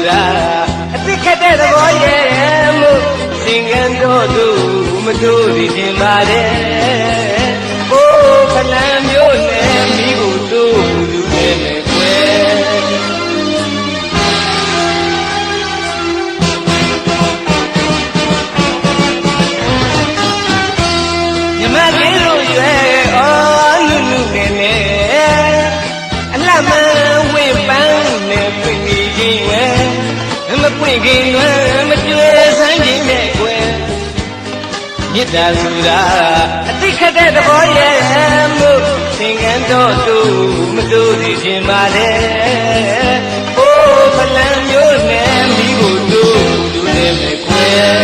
ဆိုတာအသိခက်တဲ့သဘောရဲ့မို့သင်္ကန်းတော်သူမတို့သိခြင်းပါတယ်အိုးဖလံမျိုးနဲ့မိကိုတို့လူနဲ့မယ်ကွယ်မြမလေးတို့ရွယ်အော်နုနုနဲ့နဲ့အလှမဝေပန်းနဲ့ပြင်းနေခြင်းဝဲမပွင့်ခင်လွယ်မကျွေးဆန်းခြင်းနဲ့ကွယ်မေတ္တာဆိုတာအသိခက်တဲ့သဘောရဲ့မို့သင်္ကန်းတော်သူမတို့သိခြင်းပါလေအိုးဖလံမျိုးနဲ့မိကိုတို့လူနဲ့မယ်ကွယ်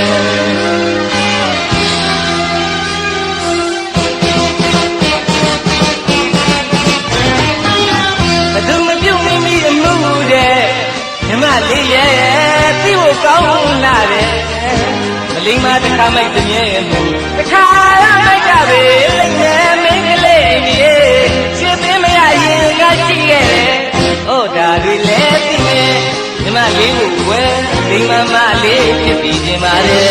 ဘသူမပြုတ်မိမိအမှုတဲ့မြမလေးရဲ့သိဖို့ကောင်းလာတယ်မလိမ္မာတစ်ခါမိုက်တဲ့ရဲ့မှုတစ်ခါရမိုက်ကြပဲလိမ့်နေမင်းကလေးကြီးရှင်းသိမရရင်ကရှိခဲ့တယ်ဟောဒါတွေလည်းသိမယ်မြမလေးကိုဝဲလိမ္မာမလေးဖြစ်ပြီးခြင်းပါလေ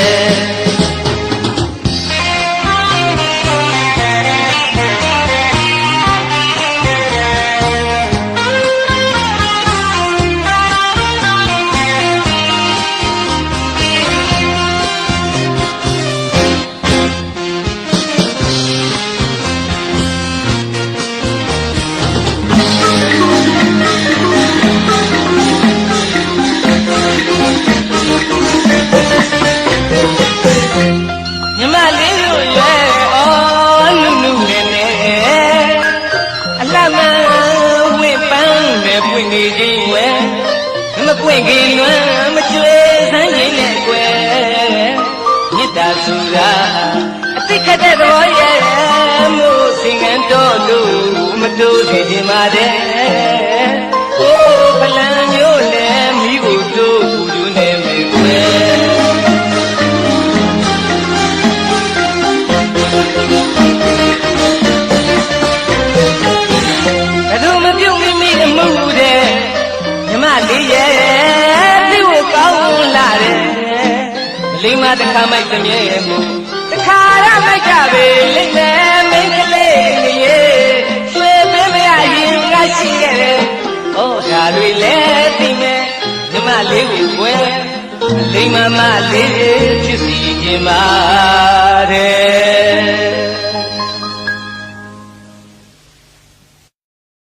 ပွင့်ခင်လွမ်းမကျွေးဆန်းခြင်းနဲ့ကွယ်မေတ္တာဆိုတာအသိခက်တဲ့သဘောရဲ့မို့သင်္ကန်းတော်သူမတို့သိခြင်းပါတဲ့အိုးဖလံမျိုးနဲ့မိကိုတို့လူနဲ့မေကွယ်ဘယ်သူမပြုတ်မိမိအမှုတဲ့မြမလေးရဲ့သိဖို့ကောင်းလာတယ်လိမ္မာတစ်ခါမိုက်တဲ့ရဲ့မို့တစ်ခါရမိုက်ကြပဲလိမ့်မယ်မင်းကလေးကြီးရွှေပင်မရရင်ကရှိခဲ့တယ်ဟောဒါတွေလည်းသိမယ်မြမလေးကိုွယ်လိမ္မာမလေးဖြစ်စီခြင်းပါ